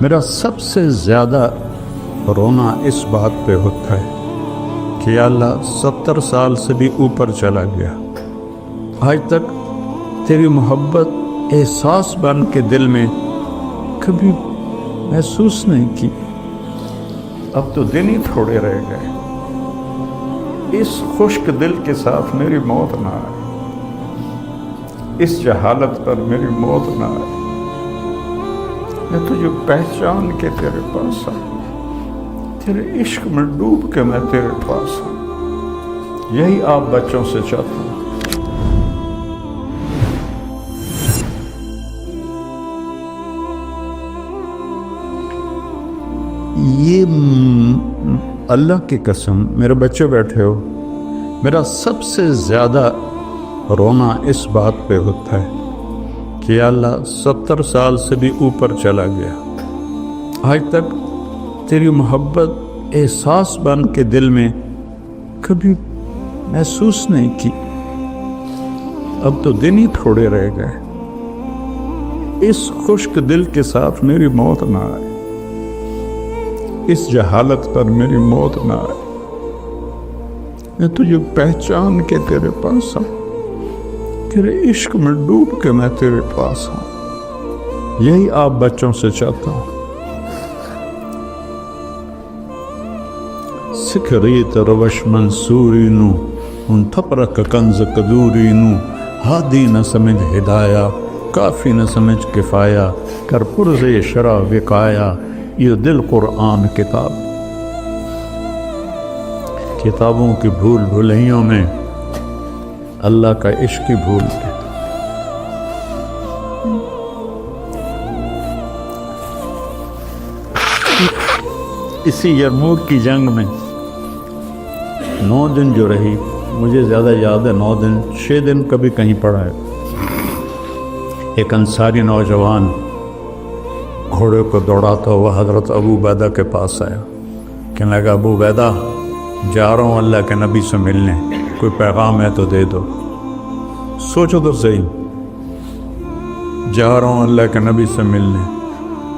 میرا سب سے زیادہ رونا اس بات پہ ہوتا ہے کہ یا اللہ 70 سال سے بھی اوپر چلا گیا، آج تک تیری محبت احساس بن کے دل میں کبھی محسوس نہیں کی، اب تو دن ہی تھوڑے رہ گئے، اس خشک دل کے ساتھ میری موت نہ آئے، اس جہالت پر میری موت نہ آئے، میں تجھے پہچان کے تیرے پاس آؤں، تیرے عشق میں ڈوب کے میں تیرے پاس آؤں، یہی آپ بچوں سے چاہتا ہوں۔ یہ اللہ کی قسم میرے بچے بیٹھے ہو، میرا سب سے زیادہ رونا اس بات پہ ہوتا ہے کہ یا اللہ 70 سال سے بھی اوپر چلا گیا، آج تک تیری محبت احساس بن کے دل میں کبھی محسوس نہیں کی، اب تو دن ہی تھوڑے رہ گئے، اس خشک دل کے ساتھ میری موت نہ آئے، اس جہالت پر میری موت نہ آئے، میں تجھے پہچان کے تیرے پاس آؤں، تیرے عشق میں ڈوب کے میں تیرے پاس آؤں، یہی آپ بچوں سے چاہتا ہوں۔ سکھریت روش منصوری نو ان تھپرک کنز قدوری نو، ہادی نہ سمجھ ہدایہ کافی نہ سمجھ کفایہ، کر پرز شرع وقایا یہ دل قرآن کتاب۔ کتابوں کی بھول بھلائیوں میں اللہ کا عشق کی بھول ہے۔ اسی یرموک کی جنگ میں 9 دن جو رہی، مجھے زیادہ یاد ہے 9 دن 6 دن کبھی کہیں پڑا ہے، ایک انصاری نوجوان گھوڑے کو دوڑاتا ہوا حضرت ابو عبیدہ کے پاس آیا، کہنے لگا ابو عبیدہ جا رہا ہوں اللہ کے نبی سے ملنے، کوئی پیغام ہے تو دے دو۔ سوچو تو صحیح، جا رہا ہوں اللہ کے نبی سے ملنے،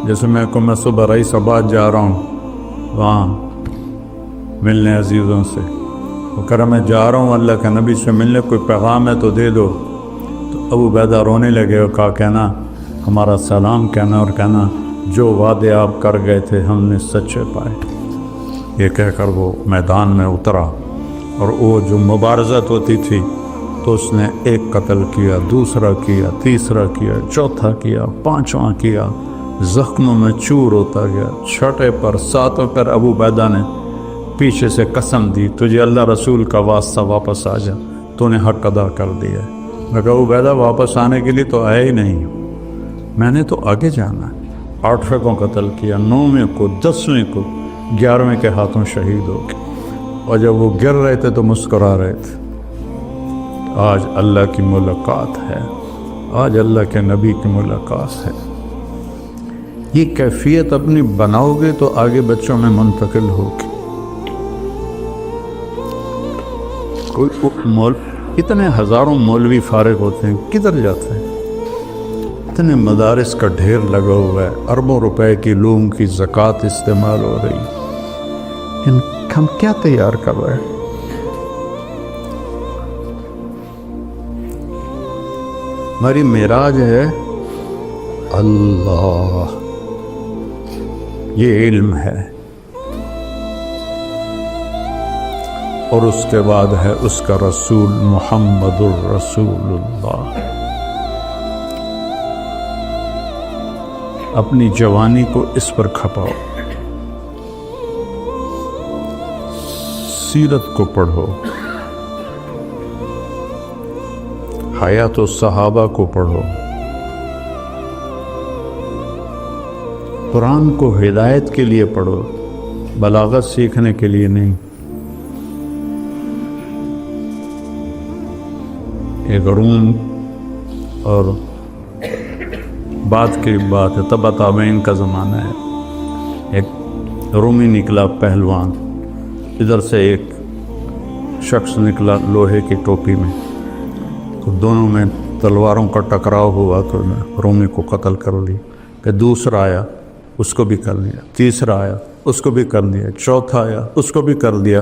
جیسے میں صبح رئیس آباد جا رہا ہوں وہاں ملنے عزیزوں سے، وہ کہہ رہا میں جا رہا ہوں اللہ کے نبی سے ملنے، کوئی پیغام ہے تو دے دو۔ تو ابو عبیدہ رونے لگے اور کہا کہنا ہمارا سلام کہنا اور کہنا جو وعدے آپ کر گئے تھے ہم نے سچے پائے۔ یہ کہہ کر وہ میدان میں اترا، اور وہ جو مبارزت ہوتی تھی تو اس نے ایک قتل کیا، دوسرا کیا، تیسرا کیا، چوتھا کیا، پانچواں کیا، زخموں میں چور ہوتا گیا، چھٹے پر 7ویں پر ابو عبیدہ نے پیچھے سے قسم دی تجھے اللہ رسول کا واسطہ واپس آ جا، تو نے حق ادا کر دیا۔ میں کہا ابو عبیدہ واپس آنے کے لیے تو آیا ہی نہیں، میں نے تو آگے جانا ہے۔ 8ویں کو قتل کیا، 9ویں کو، 10ویں کو، 11ویں کے ہاتھوں شہید ہو گئے، اور جب وہ گر رہے تھے تو مسکرا رہے تھے۔ آج اللہ کی ملاقات ہے، آج اللہ کے نبی کی ملاقات ہے۔ یہ کیفیت اپنی بناؤ گے تو آگے بچوں میں منتقل ہوگی۔ اتنے ہزاروں مولوی فارغ ہوتے ہیں، کدھر جاتے ہیں؟ اتنے مدارس کا ڈھیر لگا ہوا ہے، اربوں روپے کی لوم کی زکوٰۃ استعمال ہو رہی، ہم کیا تیار کر رہے ہیں؟ ہماری معراج ہے اللہ، یہ علم ہے، اور اس کے بعد ہے اس کا رسول محمد الرسول اللہ۔ اپنی جوانی کو اس پر کھپاؤ، سیرت کو پڑھو، حیات الصحابہ کو پڑھو، قرآن کو ہدایت کے لیے پڑھو، بلاغت سیکھنے کے لیے نہیں۔ ایک روم اور بعد کی بات ہے، تبا تابعین کا زمانہ ہے، ایک رومی نکلا پہلوان، ادھر سے ایک شخص نکلا لوہے کی ٹوپی میں، تو دونوں میں تلواروں کا ٹکراؤ ہوا تو رومی کو قتل کر لی۔ کہ دوسرا آیا اس کو بھی کر لیا، تیسرا آیا اس کو بھی کر لیا، چوتھا آیا اس کو بھی کر لیا،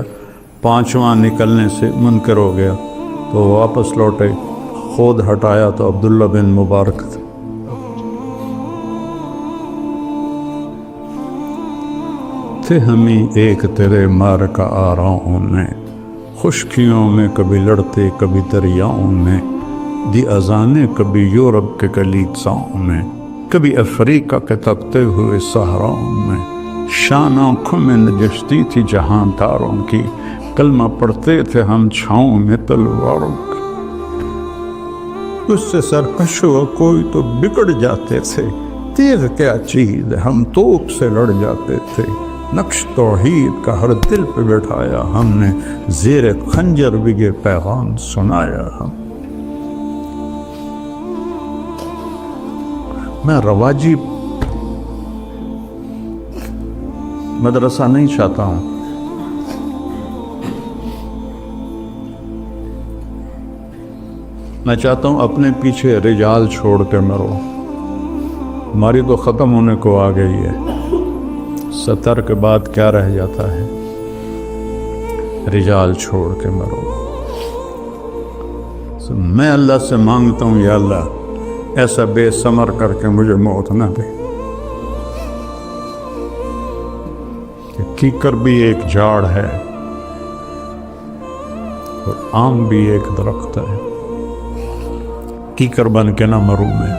پانچواں نکلنے سے منکر ہو گیا تو واپس لوٹے، خود ہٹایا تو عبداللہ بن مبارک تھے۔ تھے ہمیں ایک تیرے مارکا آراؤں میں، خشکیوں میں کبھی لڑتے کبھی دریاؤں میں، دی اذانیں کبھی یورپ کے کلیساؤں میں، کبھی افریقہ کے تپتے ہوئے صحراؤں میں، شان آنکھوں میں نجشتی تھی جہاں تاروں کی، کلمہ پڑھتے تھے ہم چھاؤں میں تلواروں کی، اس سے سرکش ہوا کوئی تو بگڑ جاتے تھے، تیغ کیا چیز ہم توپ سے لڑ جاتے تھے، نقش توحید کا ہر دل پہ بٹھایا ہم نے، زیر خنجر بھی یہ پیغام سنایا ہم۔ میں رواجی مدرسہ نہیں چاہتا ہوں، میں چاہتا ہوں اپنے پیچھے رجال چھوڑ کے مرو، ہماری تو ختم ہونے کو آ گئی ہے، 70 کے بعد کیا رہ جاتا ہے، رجال چھوڑ کے مرو۔ میں اللہ سے مانگتا ہوں یا اللہ ایسا بے ثمر کر کے مجھے موت نہ دے، کہ کیکر بھی ایک جھاڑ ہے اور آم بھی ایک درخت ہے، کیکر بن کے نہ مروں میں،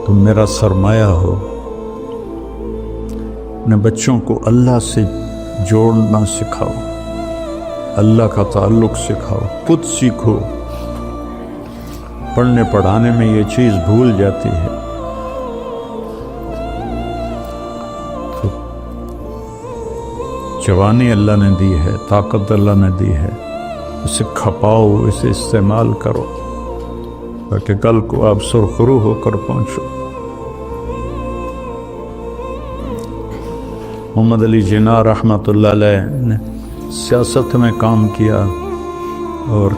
تم میرا سرمایہ ہو۔ اپنے بچوں کو اللہ سے جوڑنا سکھاؤ، اللہ کا تعلق سکھاؤ، خود سیکھو، پڑھنے پڑھانے میں یہ چیز بھول جاتی ہے۔ تو جوانی اللہ نے دی ہے، طاقت اللہ نے دی ہے، اسے کھپاؤ، اسے استعمال کرو تاکہ کل کو آپ سرخرو ہو کر پہنچو۔ محمد علی جناح رحمۃ اللہ علیہ نے سیاست میں کام کیا اور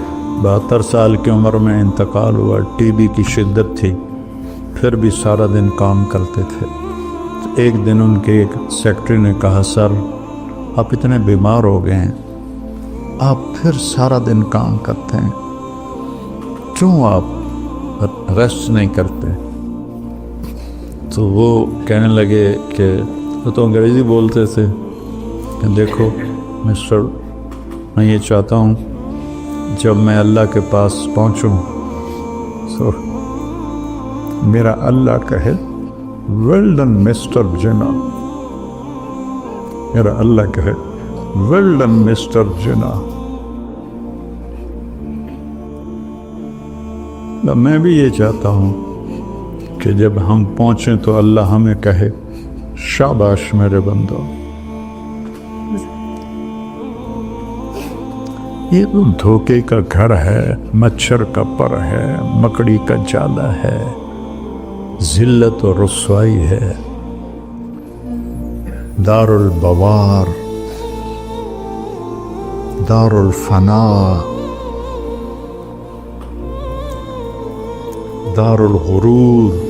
72 سال کی عمر میں انتقال ہوا، ٹی بی کی شدت تھی، پھر بھی سارا دن کام کرتے تھے۔ تو ایک دن ان کے ایک سیکرٹری نے کہا، سر آپ اتنے بیمار ہو گئے ہیں، آپ پھر سارا دن کام کرتے ہیں، کیوں آپ ریسٹ نہیں کرتے؟ تو وہ کہنے لگے کہ وہ تو انگریزی بولتے تھے کہ دیکھو مسٹر، میں یہ چاہتا ہوں جب میں اللہ کے پاس پہنچوں تو میرا اللہ کہے ویل ڈن مسٹر جناح، میرا اللہ کہے ویل ڈن مسٹر جناح۔ میں بھی یہ چاہتا ہوں کہ جب ہم پہنچیں تو اللہ ہمیں کہے شاباش میرے بندو۔ یہ تو دھوکے کا گھر ہے، مچھر کا پر ہے، مکڑی کا جالا ہے، ذلت و رسوائی ہے، دار البوار، دار الفناء، دار الغرور،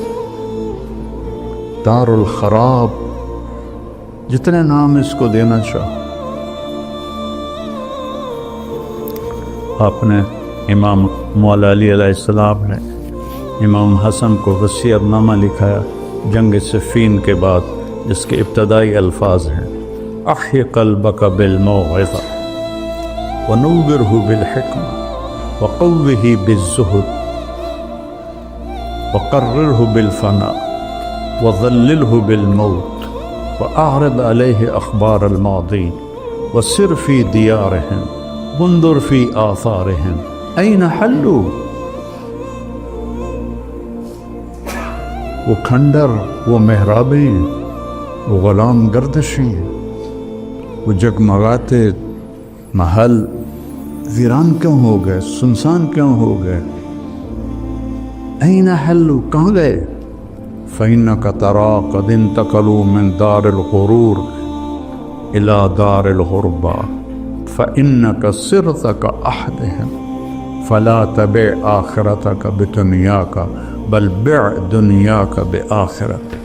دار الخراب، جتنے نام اس کو دینا چاہو۔ آپ نے امام مولا علی علیہ السلام نے امام حسن کو وصیت نامہ لکھایا جنگ صفین کے بعد، جس کے ابتدائی الفاظ ہیں، احی قلبک بالموعظہ ونورہ بالحکمہ وقوہ بالزہد وقررہ بالفناء وظللہ بالموت وأعرض عليه أخبار الماضين وسر في ديارهم وانظر في آثارهم أين حلوا۔ وہ کھنڈر، وہ محرابیں، وہ غلام گردشیں، وہ جگمگاتے محل ویران کیوں ہو گئے، سنسان کیوں ہو گئے؟ أين حلوا، کہاں گئے؟ فإنك ترى قد انتقلوا من دار الغرور إلى دار الغربة فإنك صرت كأحدهم فلا تبع آخرتك بدنياك بل بع دنیا کا بآخرت۔